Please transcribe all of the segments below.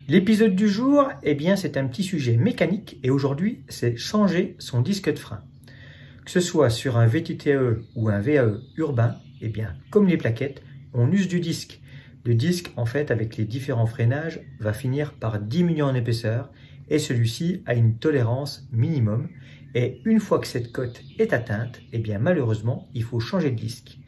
L'épisode du jour, eh bien, c'est un petit sujet mécanique et aujourd'hui, c'est changer son disque de frein. Que ce soit sur un VTTE ou un VAE urbain, eh bien, comme les plaquettes, on use du disque. Le disque, en fait, avec les différents freinages, va finir par diminuer en épaisseur et celui-ci a une tolérance minimum. Et une fois que cette cote est atteinte, eh bien, malheureusement, il faut changer de disque.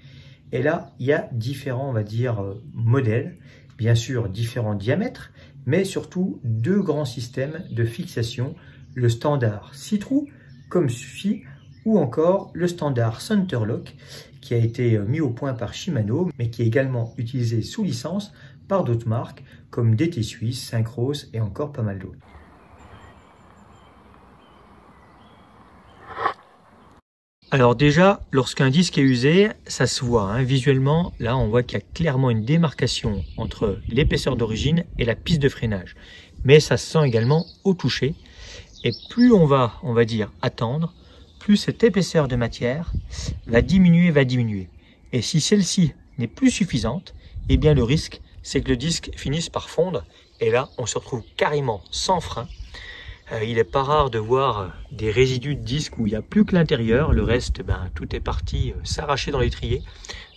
Et là, il y a différents, on va dire, modèles, bien sûr, différents diamètres, mais surtout deux grands systèmes de fixation, le standard 6 trous, comme celui-ci, ou encore le standard Centerlock, qui a été mis au point par Shimano, mais qui est également utilisé sous licence par d'autres marques, comme DT Suisse, Syncros et encore pas mal d'autres. Alors déjà, lorsqu'un disque est usé, ça se voit, hein, visuellement. Là, on voit qu'il y a clairement une démarcation entre l'épaisseur d'origine et la piste de freinage. Mais ça se sent également au toucher. Et plus on va dire, attendre, plus cette épaisseur de matière va diminuer. Et si celle-ci n'est plus suffisante, eh bien le risque, c'est que le disque finisse par fondre. Et là, on se retrouve carrément sans frein. Il n'est pas rare de voir des résidus de disque où il n'y a plus que l'intérieur, le reste, tout est parti s'arracher dans l'étrier.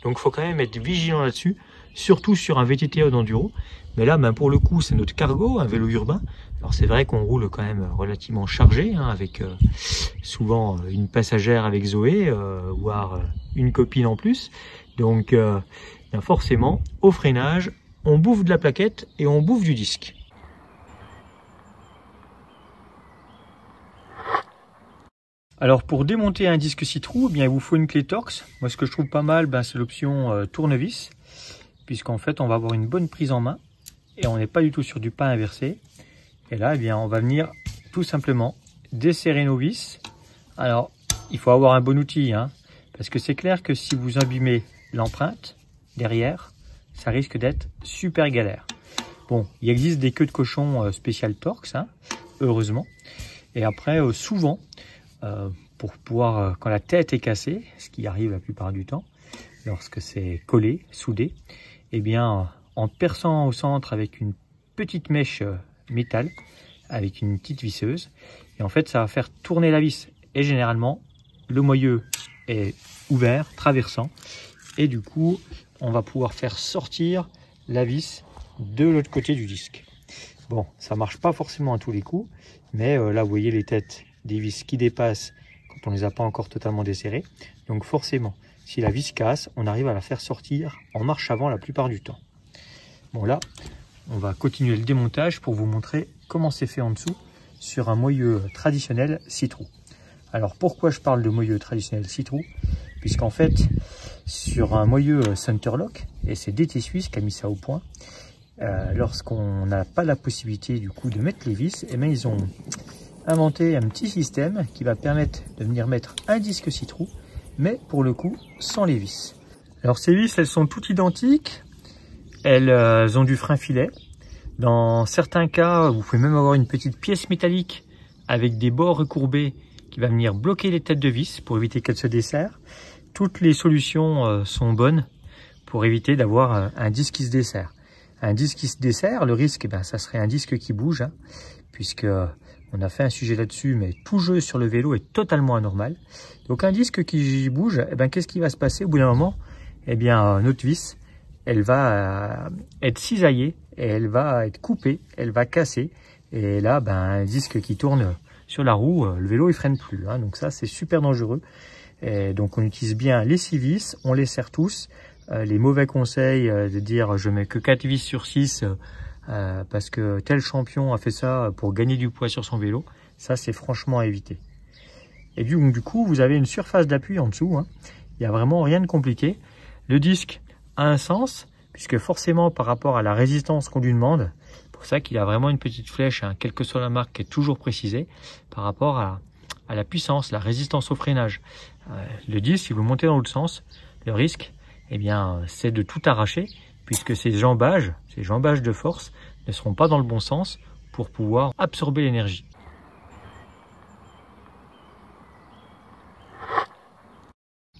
Donc il faut quand même être vigilant là-dessus, surtout sur un VTTE d'enduro. Mais là, pour le coup, c'est notre cargo, un vélo urbain. Alors c'est vrai qu'on roule quand même relativement chargé, hein, avec souvent une passagère avec Zoé, voire une copine en plus. Donc forcément, au freinage, on bouffe de la plaquette et on bouffe du disque. Alors pour démonter un disque 6 trous, il vous faut une clé Torx. Moi ce que je trouve pas mal, c'est l'option tournevis, puisqu'en fait on va avoir une bonne prise en main et on n'est pas du tout sur du pas inversé. Et là on va venir tout simplement desserrer nos vis. Alors il faut avoir un bon outil, hein, parce que c'est clair que si vous abîmez l'empreinte derrière, ça risque d'être super galère. Bon, il existe des queues de cochon spéciales Torx, hein, heureusement. Et après souvent, pour pouvoir, quand la tête est cassée, ce qui arrive la plupart du temps, lorsque c'est collé, soudé, eh bien, en perçant au centre avec une petite mèche métal, avec une petite visseuse, et en fait, ça va faire tourner la vis. Et généralement, le moyeu est ouvert, traversant, et du coup, on va pouvoir faire sortir la vis de l'autre côté du disque. Bon, ça marche pas forcément à tous les coups, mais là, vous voyez les têtes des vis qui dépassent quand on ne les a pas encore totalement desserrées. Donc forcément, si la vis casse, on arrive à la faire sortir en marche avant la plupart du temps. Bon là, on va continuer le démontage pour vous montrer comment c'est fait en dessous sur un moyeu traditionnel 6 trous. Alors pourquoi je parle de moyeu traditionnel 6 trous? Puisqu'en fait, sur un moyeu Centerlock, et c'est DT Suisse qui a mis ça au point, lorsqu'on n'a pas la possibilité du coup de mettre les vis, et bien ils ont inventé un petit système qui va permettre de venir mettre un disque 6 trous, mais pour le coup sans les vis. Alors ces vis, elles sont toutes identiques, elles ont du frein filet. Dans certains cas, vous pouvez même avoir une petite pièce métallique avec des bords recourbés qui va venir bloquer les têtes de vis pour éviter qu'elles se desserrent. Toutes les solutions sont bonnes pour éviter d'avoir un disque qui se dessert. Un disque qui se dessert, le risque, ça serait un disque qui bouge, hein, puisque on a fait un sujet là-dessus, mais tout jeu sur le vélo est totalement anormal. Donc un disque qui bouge, qu'est-ce qui va se passer au bout d'un moment? Notre vis, elle va être cisaillée, et elle va être coupée, elle va casser. Et là, un disque qui tourne sur la roue, le vélo il freine plus, hein, donc ça c'est super dangereux. Et donc on utilise bien les 6 vis, on les serre tous. Les mauvais conseils de dire je mets que 4 vis sur 6, parce que tel champion a fait ça pour gagner du poids sur son vélo, ça c'est franchement à éviter. Et du coup, vous avez une surface d'appui en dessous, hein. Il n'y a vraiment rien de compliqué. Le disque a un sens, puisque forcément par rapport à la résistance qu'on lui demande, pour ça qu'il a vraiment une petite flèche, hein, quelle que soit la marque, qui est toujours précisée, par rapport à la puissance, la résistance au freinage. Le disque, si vous montez dans l'autre sens, le risque, c'est de tout arracher, puisque ces jambages de force ne seront pas dans le bon sens pour pouvoir absorber l'énergie.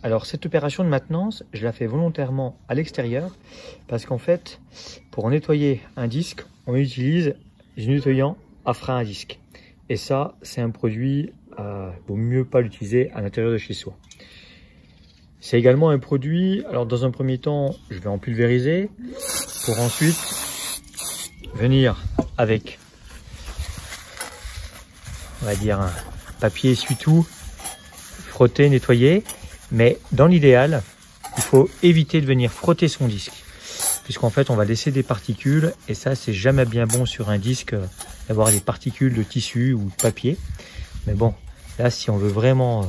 Alors cette opération de maintenance, je la fais volontairement à l'extérieur parce qu'en fait, pour nettoyer un disque, on utilise nettoyant à frein à disque. Et ça, c'est un produit, vaut mieux pas l'utiliser à l'intérieur de chez soi. C'est également un produit, alors dans un premier temps, je vais en pulvériser pour ensuite venir avec, on va dire, un papier essuie-tout, frotter, nettoyer. Mais dans l'idéal, il faut éviter de venir frotter son disque, puisqu'en fait, on va laisser des particules, et ça, c'est jamais bien bon sur un disque d'avoir des particules de tissu ou de papier. Mais bon, là, si on veut vraiment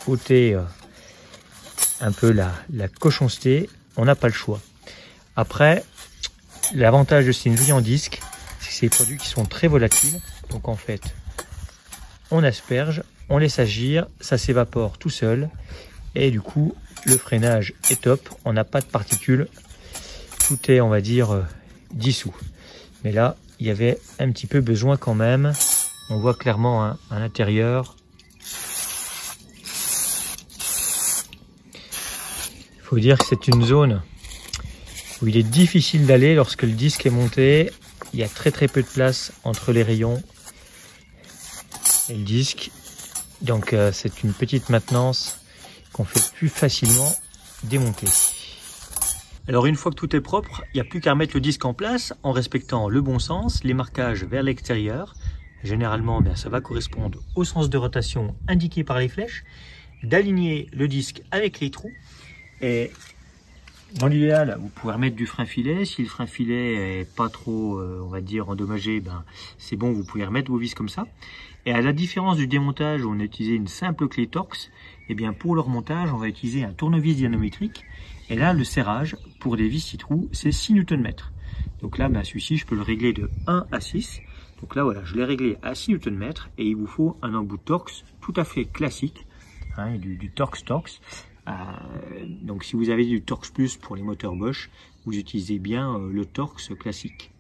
ôter un peu la cochonceté, on n'a pas le choix. Après, l'avantage de ces nettoyants disques, c'est que c'est des produits qui sont très volatiles. Donc en fait, on asperge, on laisse agir, ça s'évapore tout seul. Et du coup, le freinage est top. On n'a pas de particules. Tout est, on va dire, dissous. Mais là, il y avait un petit peu besoin quand même. On voit clairement hein, à l'intérieur. Il faut dire que c'est une zone où il est difficile d'aller lorsque le disque est monté. Il y a très peu de place entre les rayons et le disque. Donc c'est une petite maintenance qu'on fait plus facilement démonter. Alors une fois que tout est propre, il n'y a plus qu'à remettre le disque en place en respectant le bon sens, les marquages vers l'extérieur. Généralement, ça va correspondre au sens de rotation indiqué par les flèches, d'aligner le disque avec les trous. Et dans l'idéal, vous pouvez remettre du frein filet. Si le frein filet est pas trop, on va dire, endommagé, c'est bon, vous pouvez remettre vos vis comme ça. Et à la différence du démontage où on a utilisé une simple clé Torx, et bien pour le remontage, on va utiliser un tournevis dynamométrique. Et là, le serrage pour des vis 6 trous, c'est 6 Nm. Donc là, celui-ci, je peux le régler de 1 à 6. Donc là, voilà, je l'ai réglé à 6 Nm et il vous faut un embout Torx tout à fait classique, hein, du Torx. Donc si vous avez du Torx Plus pour les moteurs Bosch, vous utilisez bien le Torx classique.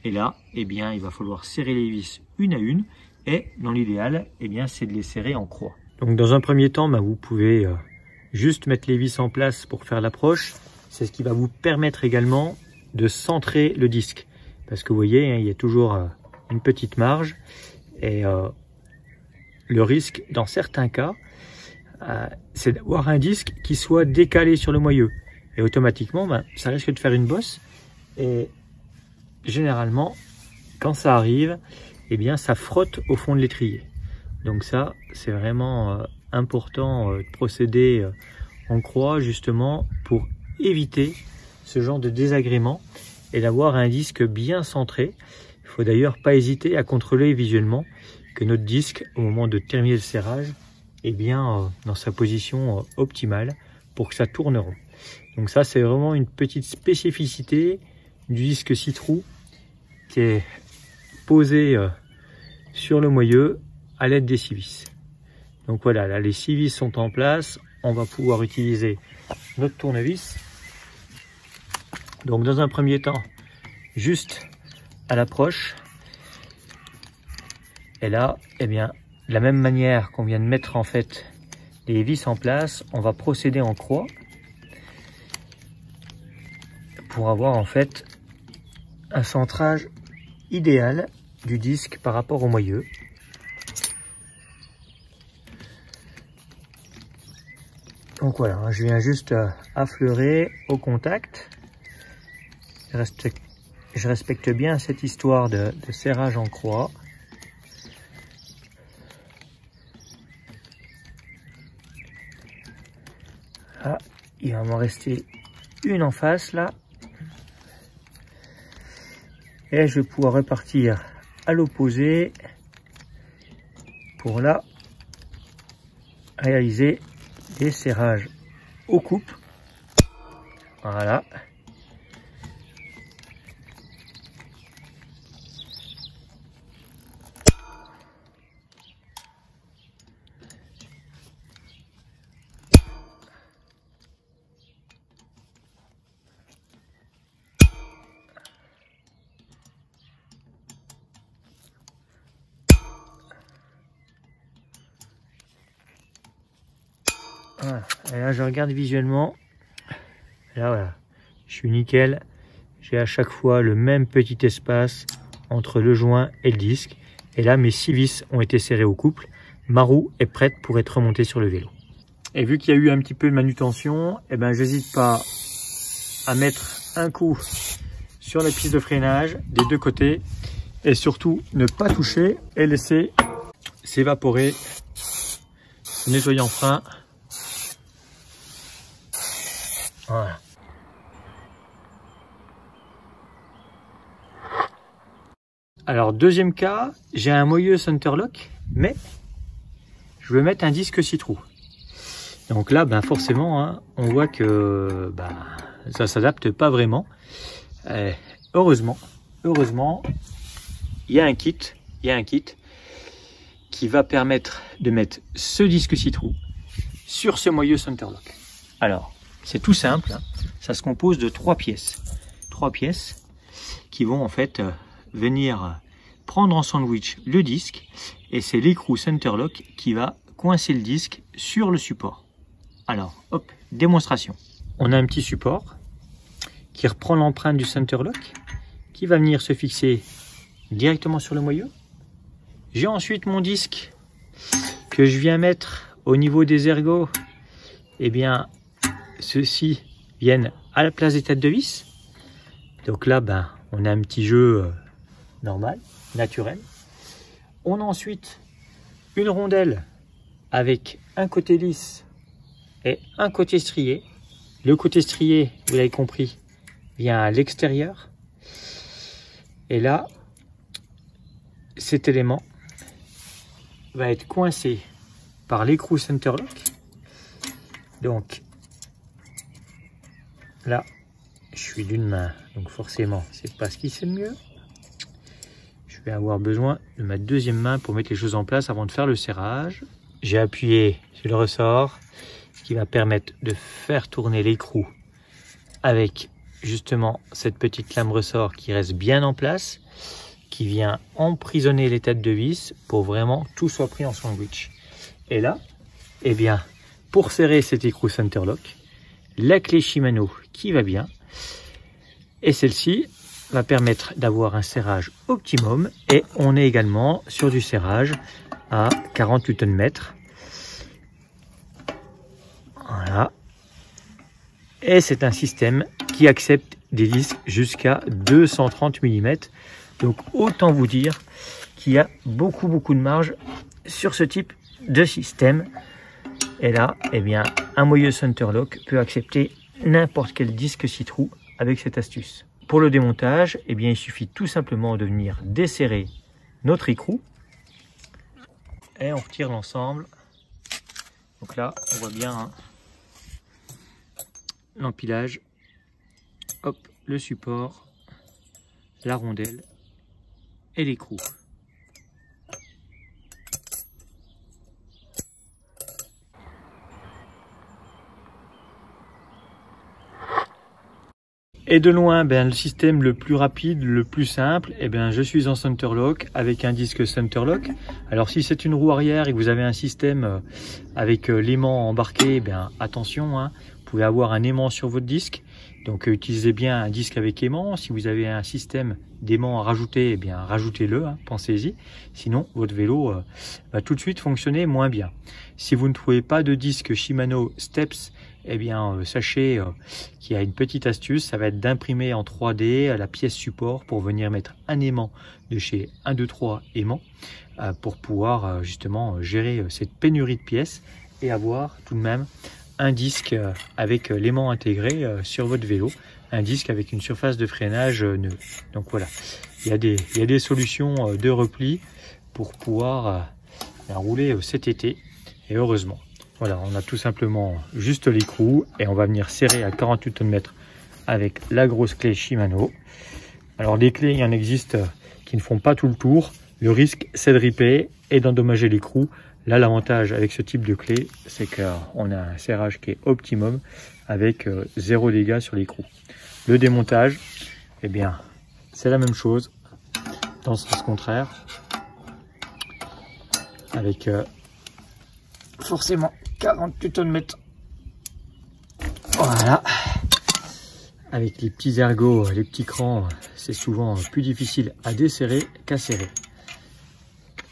Et là, il va falloir serrer les vis une à une. Et dans l'idéal, c'est de les serrer en croix. Donc dans un premier temps, vous pouvez juste mettre les vis en place pour faire l'approche. C'est ce qui va vous permettre également de centrer le disque. Parce que vous voyez, il y a toujours une petite marge. Et le risque, dans certains cas, c'est d'avoir un disque qui soit décalé sur le moyeu. Et automatiquement, ça risque de faire une bosse. Et généralement, quand ça arrive, ça frotte au fond de l'étrier. Donc ça, c'est vraiment important de procéder en croix, justement, pour éviter ce genre de désagrément et d'avoir un disque bien centré. Il faut d'ailleurs pas hésiter à contrôler visuellement que notre disque, au moment de terminer le serrage, est bien dans sa position optimale pour que ça tourne rond. Donc ça, c'est vraiment une petite spécificité du disque 6 trous qui est posé sur le moyeu à l'aide des 6 vis. Donc voilà, là les 6 vis sont en place. On va pouvoir utiliser notre tournevis. Donc dans un premier temps, juste à l'approche. Et là, de la même manière qu'on vient de mettre en fait les vis en place, on va procéder en croix pour avoir en fait un centrage idéal du disque par rapport au moyeu. Donc voilà, je viens juste affleurer au contact. Je respecte bien cette histoire de serrage en croix. Ah, il va m'en rester une en face là. Et je vais pouvoir repartir à l'opposé pour là réaliser des serrages aux coupes. Voilà. Voilà. Et là je regarde visuellement, et là voilà, je suis nickel, j'ai à chaque fois le même petit espace entre le joint et le disque. Et là, mes 6 vis ont été serrées au couple. Ma roue est prête pour être remontée sur le vélo. Et vu qu'il y a eu un petit peu de manutention, eh ben, j'hésite pas à mettre un coup sur la piste de freinage des deux côtés et surtout ne pas toucher et laisser s'évaporer le nettoyant frein. Voilà. Alors deuxième cas, j'ai un moyeu Centerlock, mais je veux mettre un disque 6 trous. Donc là, ben forcément, hein, on voit que ça s'adapte pas vraiment. Heureusement, il y a un kit qui va permettre de mettre ce disque 6 trous sur ce moyeu Centerlock. Alors, c'est tout simple, hein. Ça se compose de 3 pièces. 3 pièces qui vont en fait venir prendre en sandwich le disque, et c'est l'écrou Centerlock qui va coincer le disque sur le support. Alors, hop, démonstration. On a un petit support qui reprend l'empreinte du Centerlock, qui va venir se fixer directement sur le moyeu. J'ai ensuite mon disque que je viens mettre au niveau des ergots. Eh bien, ceux-ci viennent à la place des têtes de vis. Donc là, ben, on a un petit jeu normal, naturel. On a ensuite une rondelle avec un côté lisse et un côté strié. Le côté strié, vous l'avez compris, vient à l'extérieur. Et là, cet élément va être coincé par l'écrou Centerlock. Donc là, je suis d'une main, donc forcément, c'est pas ce qui c'est mieux. Je vais avoir besoin de ma deuxième main pour mettre les choses en place avant de faire le serrage. J'ai appuyé sur le ressort, ce qui va permettre de faire tourner l'écrou avec justement cette petite lame ressort qui reste bien en place, qui vient emprisonner les têtes de vis pour vraiment que tout soit pris en sandwich. Et là, eh bien, pour serrer cet écrou Centerlock, la clé Shimano qui va bien, et celle-ci va permettre d'avoir un serrage optimum, et on est également sur du serrage à 48 Nm. Voilà. Et c'est un système qui accepte des disques jusqu'à 230 mm. Donc autant vous dire qu'il y a beaucoup de marge sur ce type de système. Et là, eh bien, un moyeu Centerlock peut accepter n'importe quel disque 6 trous avec cette astuce. Pour le démontage, eh bien, il suffit tout simplement de venir desserrer notre écrou et on retire l'ensemble. Donc là, on voit bien, hein, l'empilage, hop, le support, la rondelle et l'écrou. Et de loin, ben, le système le plus rapide, le plus simple, eh ben, je suis en Centerlock avec un disque Centerlock. Alors si c'est une roue arrière et que vous avez un système avec l'aimant embarqué, ben, attention, hein, vous pouvez avoir un aimant sur votre disque. Donc utilisez bien un disque avec aimant. Si vous avez un système d'aimant à rajouter, eh bien rajoutez-le, hein, pensez-y. Sinon votre vélo va tout de suite fonctionner moins bien. Si vous ne trouvez pas de disque Shimano Steps, eh bien sachez qu'il y a une petite astuce, ça va être d'imprimer en 3D la pièce support pour venir mettre un aimant de chez 123 aimants pour pouvoir justement gérer cette pénurie de pièces et avoir tout de même un disque avec l'aimant intégré sur votre vélo, un disque avec une surface de freinage neutre. Donc voilà, il y a des solutions de repli pour pouvoir rouler cet été, et heureusement. Voilà, on a tout simplement juste l'écrou et on va venir serrer à 48 Nm avec la grosse clé Shimano. Alors des clés, il y en existe qui ne font pas tout le tour. Le risque, c'est de riper et d'endommager l'écrou. Là, l'avantage avec ce type de clé, c'est qu'on a un serrage qui est optimum avec 0 dégâts sur l'écrou. Le démontage, eh bien, c'est la même chose dans le sens contraire, avec forcément 48 Nm. Voilà, Avec les petits ergots, les petits crans, c'est souvent plus difficile à desserrer qu'à serrer.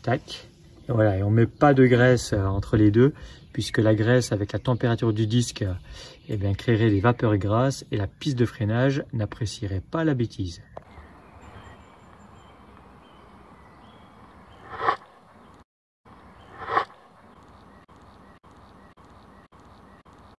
Tac. Et voilà, et on met pas de graisse entre les deux, puisque la graisse avec la température du disque créerait des vapeurs grasses et la piste de freinage n'apprécierait pas la bêtise.